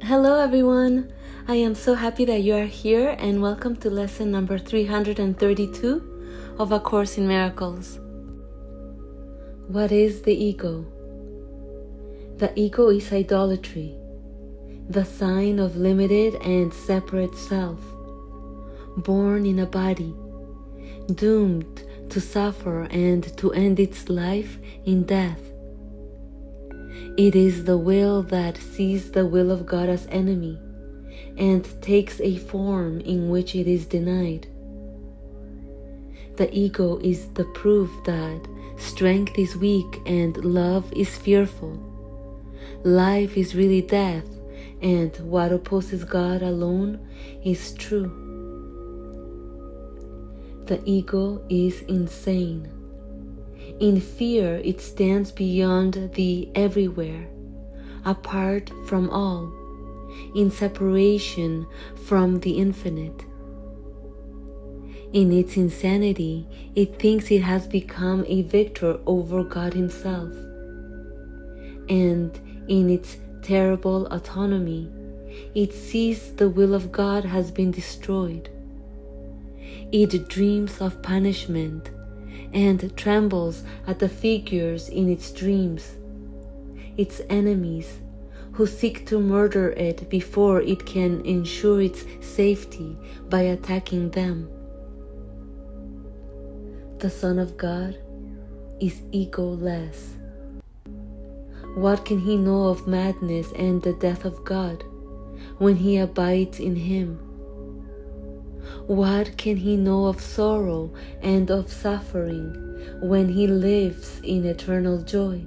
Hello everyone! I am so happy that you are here and welcome to lesson number 332 of A Course in Miracles. What is the ego? The ego is idolatry, the sign of limited and separate self, born in a body, doomed to suffer and to end its life in death. It is the will that sees the will of God as enemy and takes a form in which it is denied. The ego is the proof that strength is weak and love is fearful. Life is really death, and what opposes God alone is true. The ego is insane. In fear, it stands beyond the everywhere, apart from all, in separation from the infinite. In its insanity, it thinks it has become a victor over God Himself. And in its terrible autonomy, it sees the will of God has been destroyed. It dreams of punishment and trembles at the figures in its dreams, its enemies who seek to murder it before it can ensure its safety by attacking them. The Son of God is egoless. What can he know of madness and the death of God when he abides in Him? What can he know of sorrow and of suffering when he lives in eternal joy?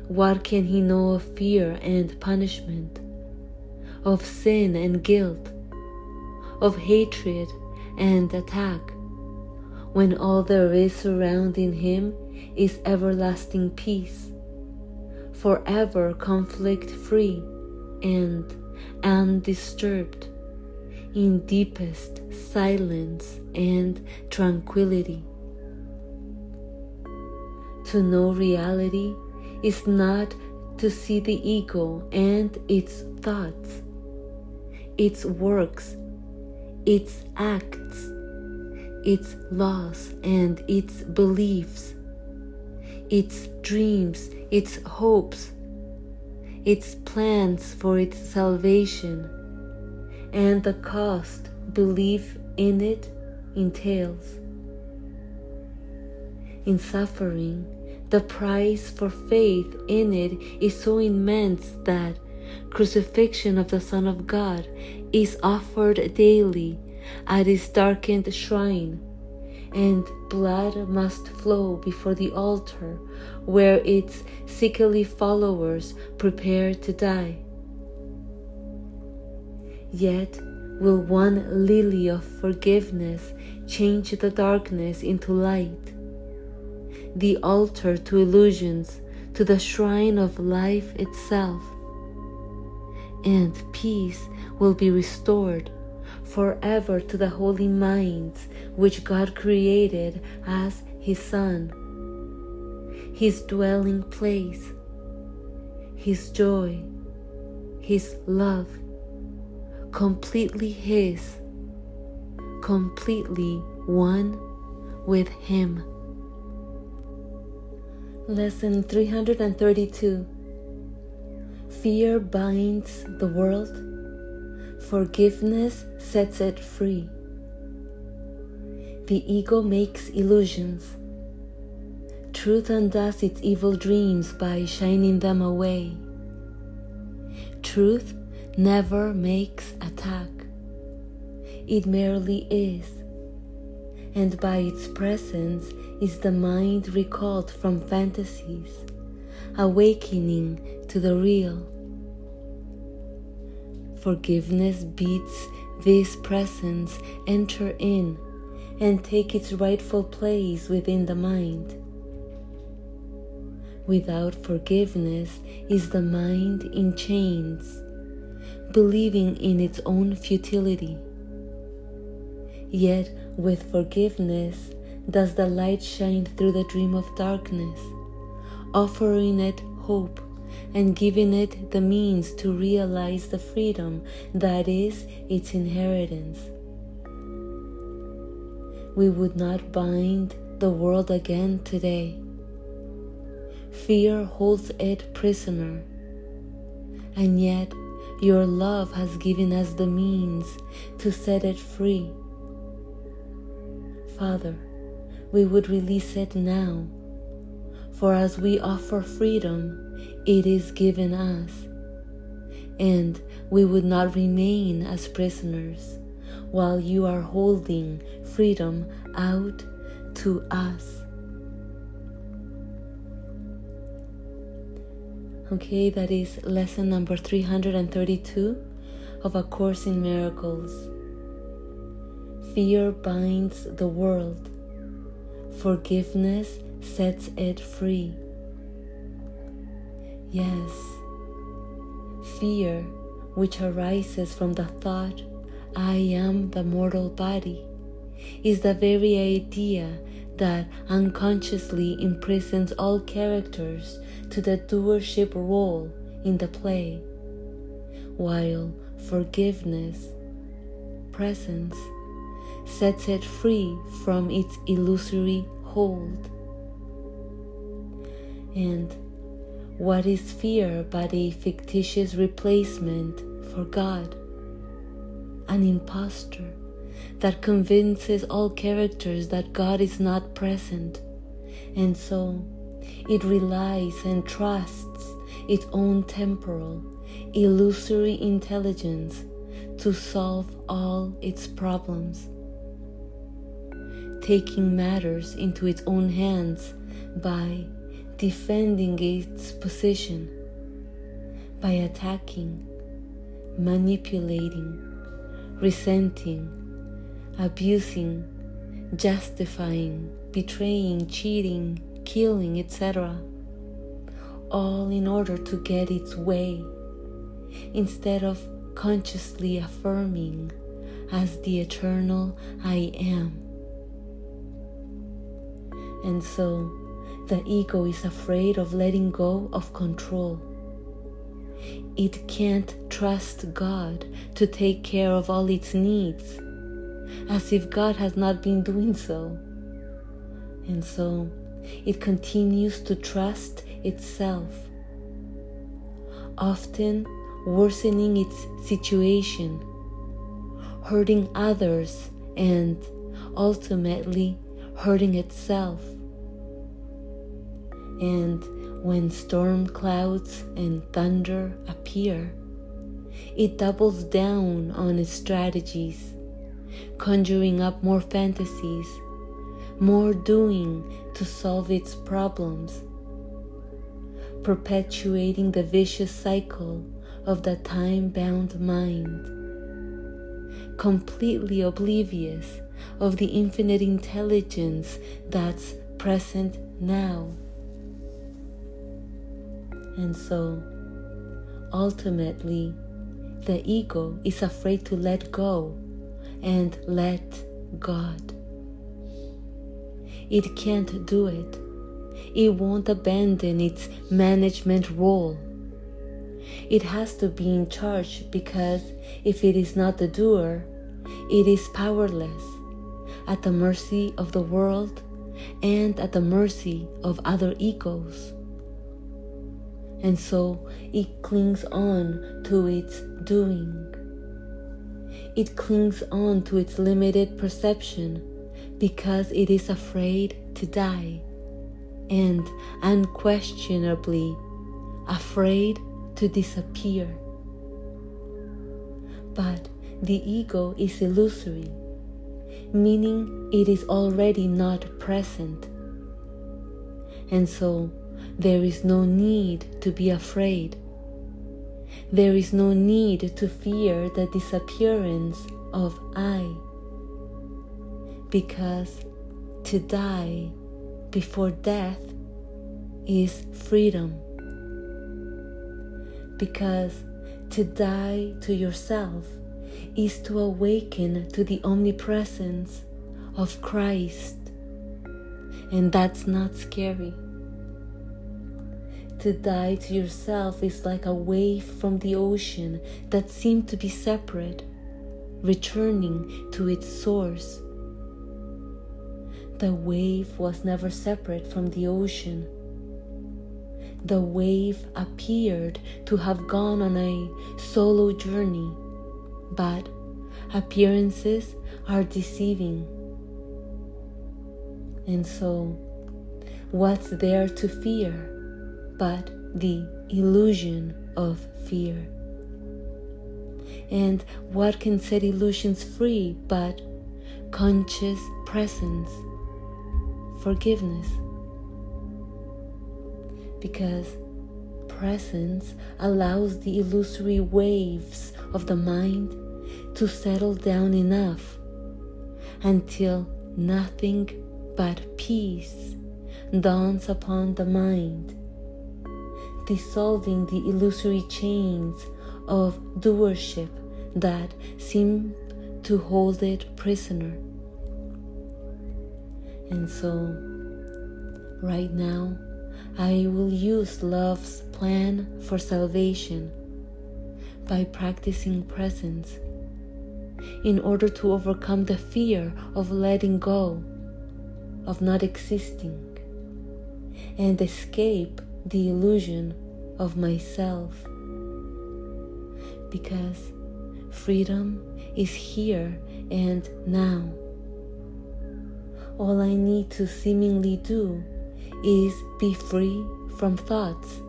What can he know of fear and punishment, of sin and guilt, of hatred and attack, when all there is surrounding him is everlasting peace, forever conflict-free and undisturbed, in deepest silence and tranquility? To know reality is not to see the ego and its thoughts, its works, its acts, its laws and its beliefs, its dreams, its hopes, its plans for its salvation, and the cost belief in it entails. In suffering, the price for faith in it is so immense that crucifixion of the Son of God is offered daily at his darkened shrine, and blood must flow before the altar where its sickly followers prepare to die. Yet will one lily of forgiveness change the darkness into light, the altar to illusions, to the shrine of life itself, and peace will be restored forever to the holy minds which God created as His Son, His dwelling place, His joy, His love, completely His, completely one with Him. Lesson 332. Fear binds the world, forgiveness sets it free. The ego makes illusions. Truth undoes its evil dreams by shining them away. Truth never makes attack. It merely is, and by its presence is the mind recalled from fantasies, awakening to the real. Forgiveness bids this presence enter in and take its rightful place within the mind. Without forgiveness is the mind in chains, believing in its own futility. Yet with forgiveness does the light shine through the dream of darkness, offering it hope and giving it the means to realize the freedom that is its inheritance. We would not bind the world again today. Fear holds it prisoner, and yet your love has given us the means to set it free. Father, we would release it now, for as we offer freedom, it is given us, and we would not remain as prisoners while you are holding freedom out to us. Okay, that is lesson number 332 of A Course in Miracles. Fear binds the world. Forgiveness sets it free. Yes, fear, which arises from the thought, I am the mortal body, is the very idea that unconsciously imprisons all characters to the doership role in the play, while forgiveness, presence, sets it free from its illusory hold. And what is fear but a fictitious replacement for God? An impostor that convinces all characters that God is not present, and so it relies and trusts its own temporal, illusory intelligence to solve all its problems, taking matters into its own hands by defending its position, by attacking, manipulating, resenting, abusing, justifying, betraying, cheating, killing, etc., all in order to get its way, instead of consciously affirming as the eternal I am. And so the ego is afraid of letting go of control. It can't trust God to take care of all its needs, as if God has not been doing so. And so it continues to trust itself, often worsening its situation, hurting others, and ultimately hurting itself. And when storm clouds and thunder appear, it doubles down on its strategies, conjuring up more fantasies, more doing to solve its problems, perpetuating the vicious cycle of the time-bound mind, completely oblivious of the infinite intelligence that's present now. And so, ultimately, the ego is afraid to let go and let God. It can't do it. It won't abandon its management role. It has to be in charge, because if it is not the doer, it is powerless, at the mercy of the world and at the mercy of other egos. And so it clings on to its doing. It clings on to its limited perception because it is afraid to die, and unquestionably afraid to disappear. But the ego is illusory, meaning it is already not present. And so there is no need to be afraid. There is no need to fear the disappearance of I, because to die before death is freedom. Because to die to yourself is to awaken to the omnipresence of Christ, and that's not scary. To die to yourself is like a wave from the ocean that seemed to be separate, returning to its source. The wave was never separate from the ocean. The wave appeared to have gone on a solo journey, but appearances are deceiving. And so, what's there to fear but the illusion of fear? And what can set illusions free but conscious presence, forgiveness? Because presence allows the illusory waves of the mind to settle down enough until nothing but peace dawns upon the mind, dissolving the illusory chains of doership that seem to hold it prisoner. And so, right now, I will use love's plan for salvation by practicing presence in order to overcome the fear of letting go, of not existing, and escape the illusion of myself. Because freedom is here and now. All I need to seemingly do is be free from thoughts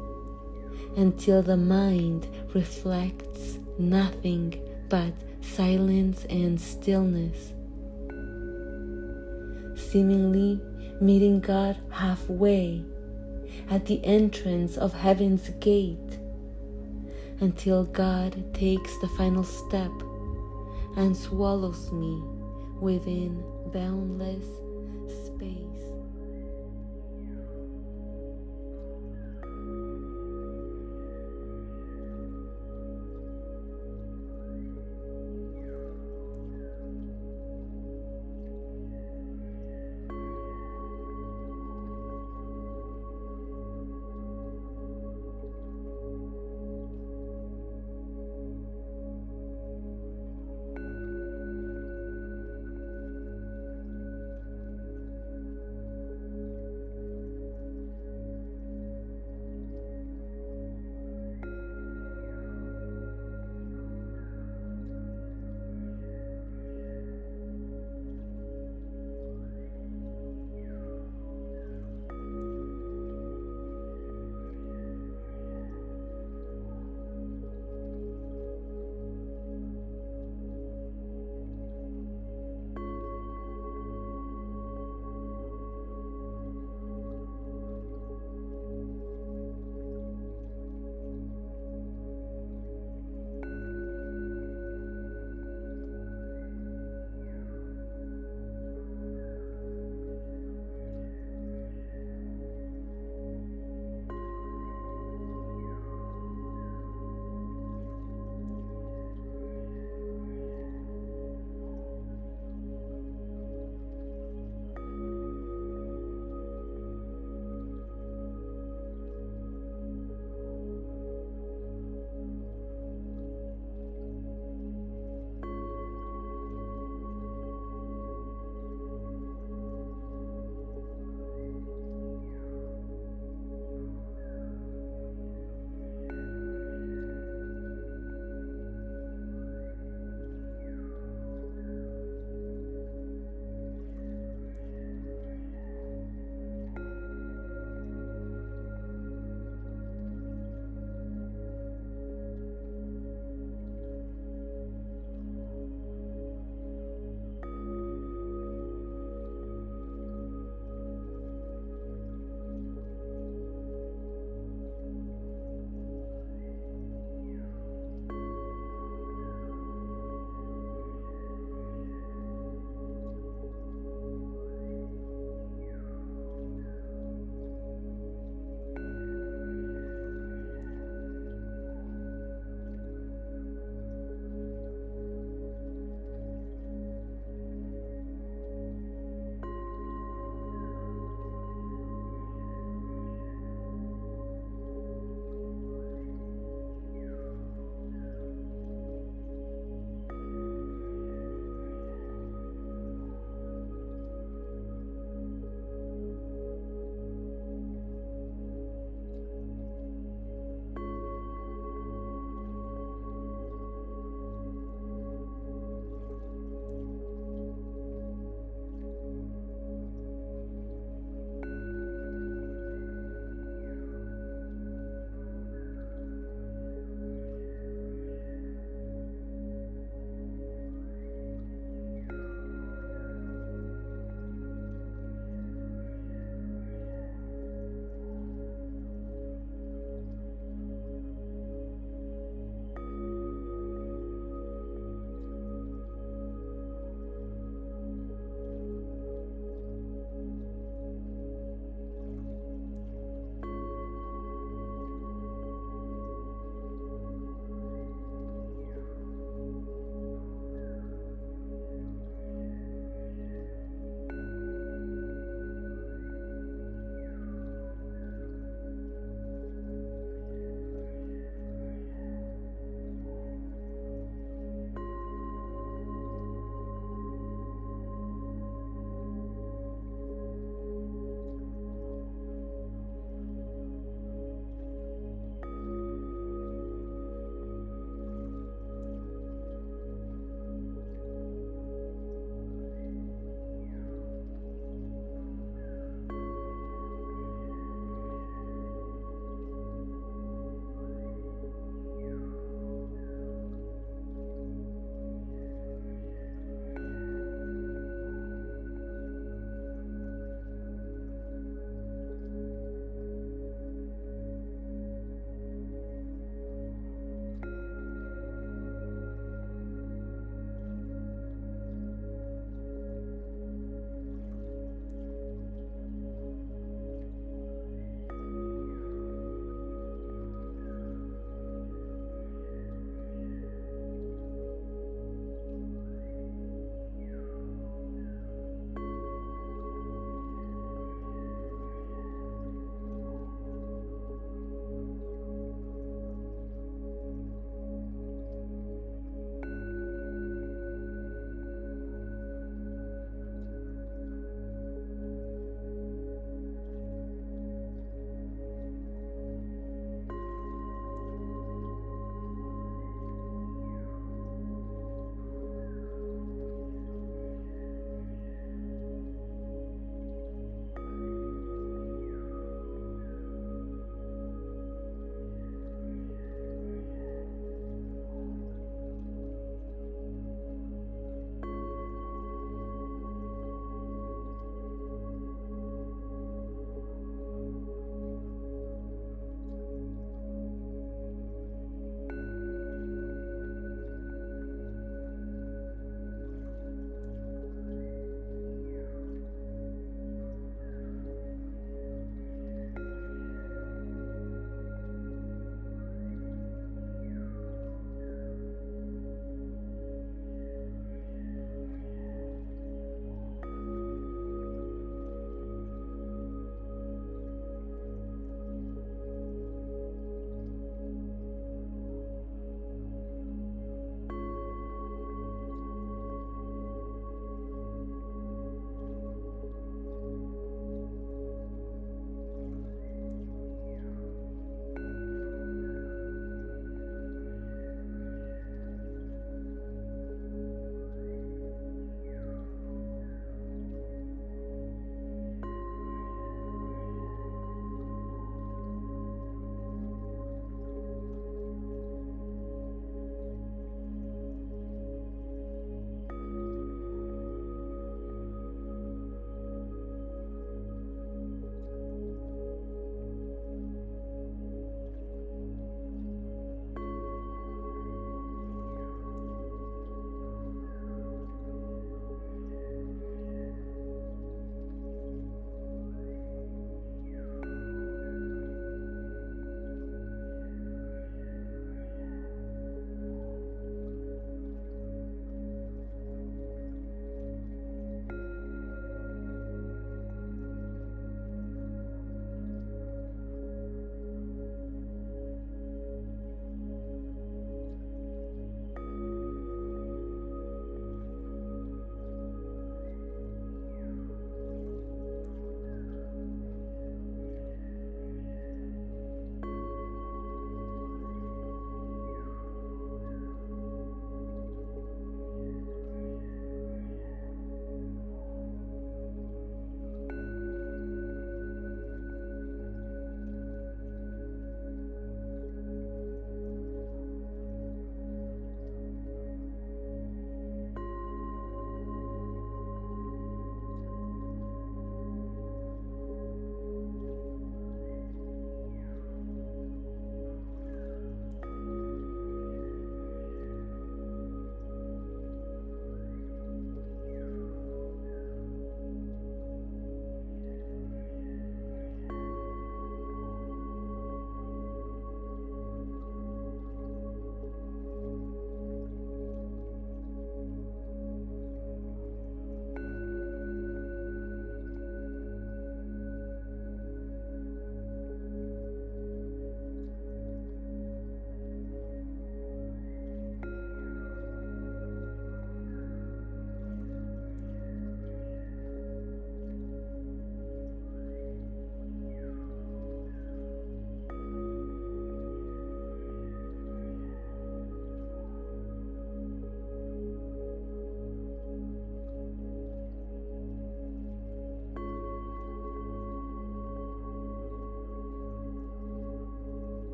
until the mind reflects nothing but silence and stillness, seemingly meeting God halfway at the entrance of heaven's gate, until God takes the final step and swallows me within boundless space.